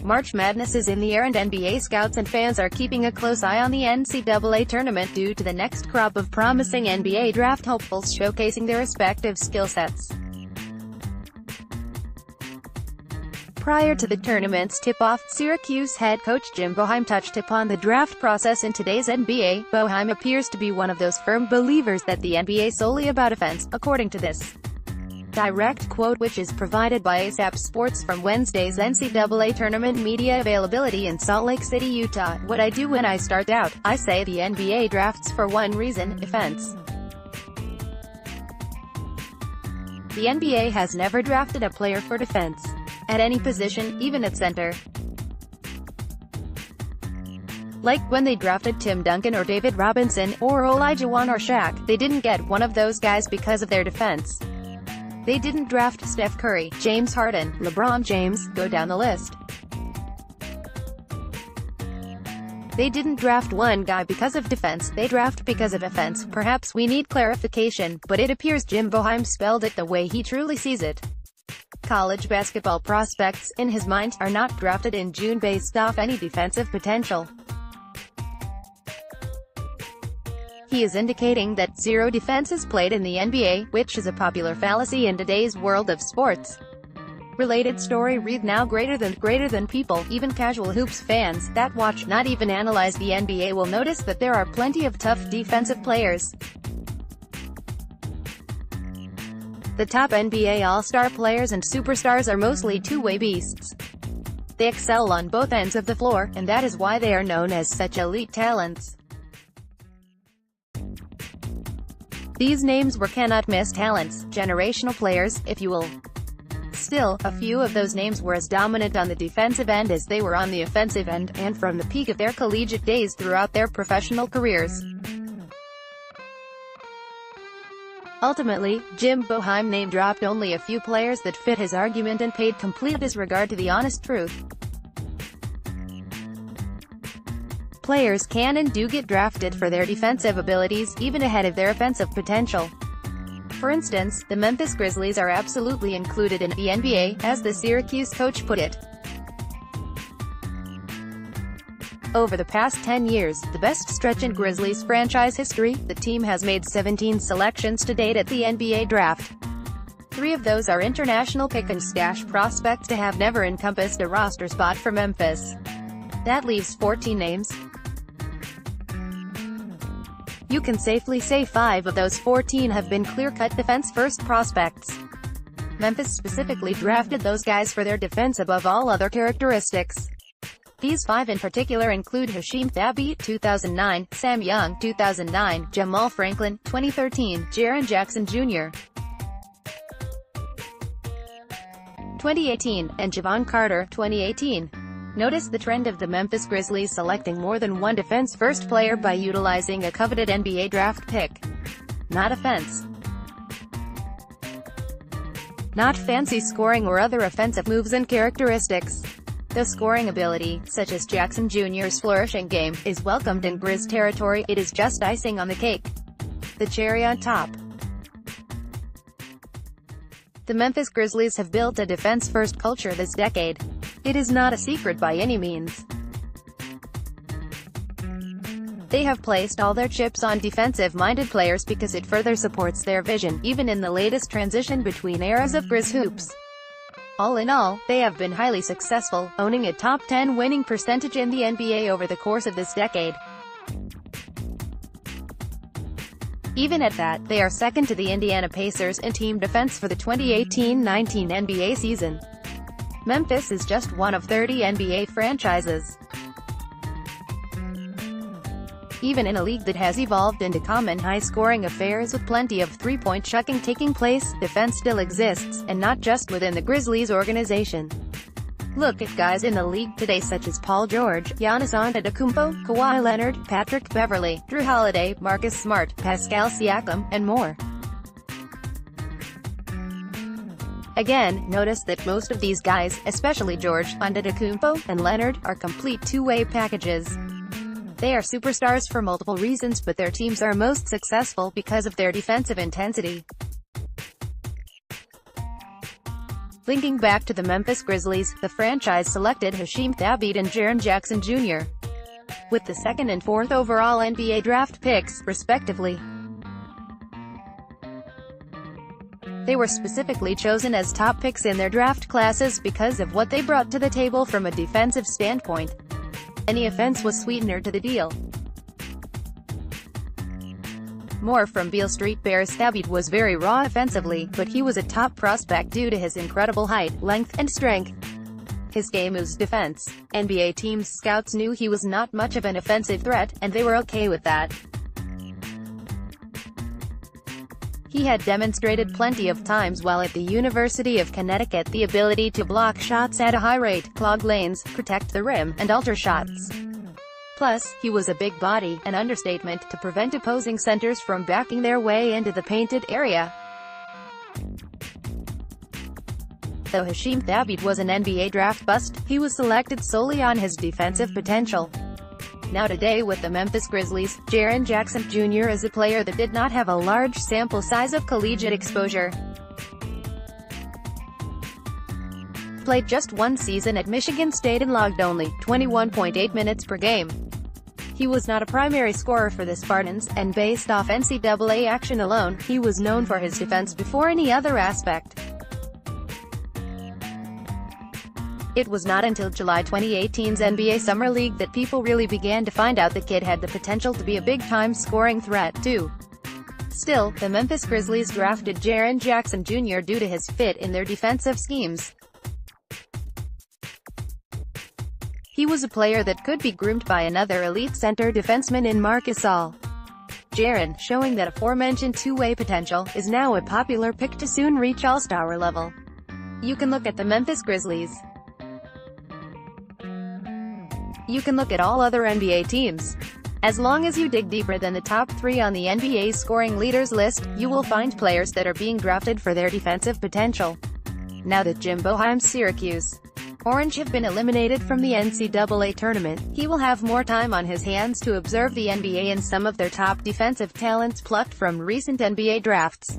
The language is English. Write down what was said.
March Madness is in the air and NBA scouts and fans are keeping a close eye on the NCAA Tournament due to the next crop of promising NBA draft hopefuls showcasing their respective skill sets. Prior to the tournament's tip-off, Syracuse head coach Jim Boeheim touched upon the draft process in today's NBA. Boeheim appears to be one of those firm believers that the NBA is solely about offense, according to this direct quote, which is provided by ASAP Sports from Wednesday's NCAA Tournament media availability in Salt Lake City, Utah. What I do when I start out, I say the NBA drafts for one reason: offense. The NBA has never drafted a player for defense at any position, even at center. Like when they drafted Tim Duncan or David Robinson, or Olajuwon or Shaq, they didn't get one of those guys because of their defense. They didn't draft Steph Curry, James Harden, LeBron James, go down the list. They didn't draft one guy because of defense, they draft because of offense. Perhaps we need clarification, but it appears Jim Boeheim spelled it the way he truly sees it. College basketball prospects, in his mind, are not drafted in June based off any defensive potential. He is indicating that zero defense is played in the NBA, which is a popular fallacy in today's world of sports. Related story. Read now. Greater than people, even casual hoops fans, that watch, not even analyze the NBA will notice that there are plenty of tough defensive players. The top NBA all-star players and superstars are mostly two-way beasts. They excel on both ends of the floor, and that is why they are known as such elite talents. These names were cannot-miss talents, generational players, if you will. Still, a few of those names were as dominant on the defensive end as they were on the offensive end, and from the peak of their collegiate days throughout their professional careers. Ultimately, Jim Boeheim name-dropped only a few players that fit his argument and paid complete disregard to the honest truth. Players can and do get drafted for their defensive abilities, even ahead of their offensive potential. For instance, the Memphis Grizzlies are absolutely included in the NBA, as the Syracuse coach put it. Over the past 10 years, the best stretch in Grizzlies franchise history, the team has made 17 selections to date at the NBA draft. 3 of those are international pick-and-stash prospects to have never encompassed a roster spot for Memphis. That leaves 14 names. You can safely say 5 of those 14 have been clear-cut defense-first prospects. Memphis specifically drafted those guys for their defense above all other characteristics. These 5 in particular include Hasheem Thabeet, 2009, Sam Young, 2009, Jamal Franklin, 2013, Jaren Jackson Jr., 2018, and Javon Carter, 2018. Notice the trend of the Memphis Grizzlies selecting more than one defense-first player by utilizing a coveted NBA draft pick. Not offense. Not fancy scoring or other offensive moves and characteristics. The scoring ability, such as Jackson Jr.'s flourishing game, is welcomed in Grizz territory. It is just icing on the cake. The cherry on top. The Memphis Grizzlies have built a defense-first culture this decade. It is not a secret by any means. They have placed all their chips on defensive-minded players because it further supports their vision, even in the latest transition between eras of Grizz hoops. All in all, they have been highly successful, owning a top 10 winning percentage in the NBA over the course of this decade. Even at that, they are second to the Indiana Pacers in team defense for the 2018-19 NBA season. Memphis is just one of 30 NBA franchises. Even in a league that has evolved into common high-scoring affairs with plenty of three-point chucking taking place, defense still exists, and not just within the Grizzlies organization. Look at guys in the league today such as Paul George, Giannis Antetokounmpo, Kawhi Leonard, Patrick Beverley, Drew Holiday, Marcus Smart, Pascal Siakam, and more. Again, notice that most of these guys, especially George, Antetokounmpo, and Leonard, are complete two-way packages. They are superstars for multiple reasons, but their teams are most successful because of their defensive intensity. Linking back to the Memphis Grizzlies, the franchise selected Hasheem Thabeet and Jaren Jackson Jr. with the 2nd and 4th overall NBA draft picks, respectively. They were specifically chosen as top picks in their draft classes because of what they brought to the table from a defensive standpoint. Any offense was sweetener to the deal. More from Beale Street Bears. Thabeet was very raw offensively, but he was a top prospect due to his incredible height, length, and strength. His game was defense. NBA teams' scouts knew he was not much of an offensive threat, and they were okay with that. He had demonstrated plenty of times while at the University of Connecticut the ability to block shots at a high rate, clog lanes, protect the rim, and alter shots. Plus, he was a big body, an understatement, to prevent opposing centers from backing their way into the painted area. Though Hasheem Thabeet was an NBA draft bust, he was selected solely on his defensive potential. Now today with the Memphis Grizzlies, Jaren Jackson Jr. is a player that did not have a large sample size of collegiate exposure. Played just one season at Michigan State and logged only 21.8 minutes per game. He was not a primary scorer for the Spartans, and based off NCAA action alone, he was known for his defense before any other aspect. It was not until July 2018's NBA Summer League that people really began to find out the kid had the potential to be a big-time scoring threat, too. Still, the Memphis Grizzlies drafted Jaren Jackson Jr. due to his fit in their defensive schemes. He was a player that could be groomed by another elite center defenseman in Marc Gasol. Jaren, showing that aforementioned two-way potential, is now a popular pick to soon reach all-star level. You can look at the Memphis Grizzlies. You can look at all other NBA teams. As long as you dig deeper than the top 3 on the NBA's scoring leaders list, you will find players that are being drafted for their defensive potential. Now that Boeheim's Syracuse Orange have been eliminated from the NCAA Tournament, he will have more time on his hands to observe the NBA and some of their top defensive talents plucked from recent NBA drafts.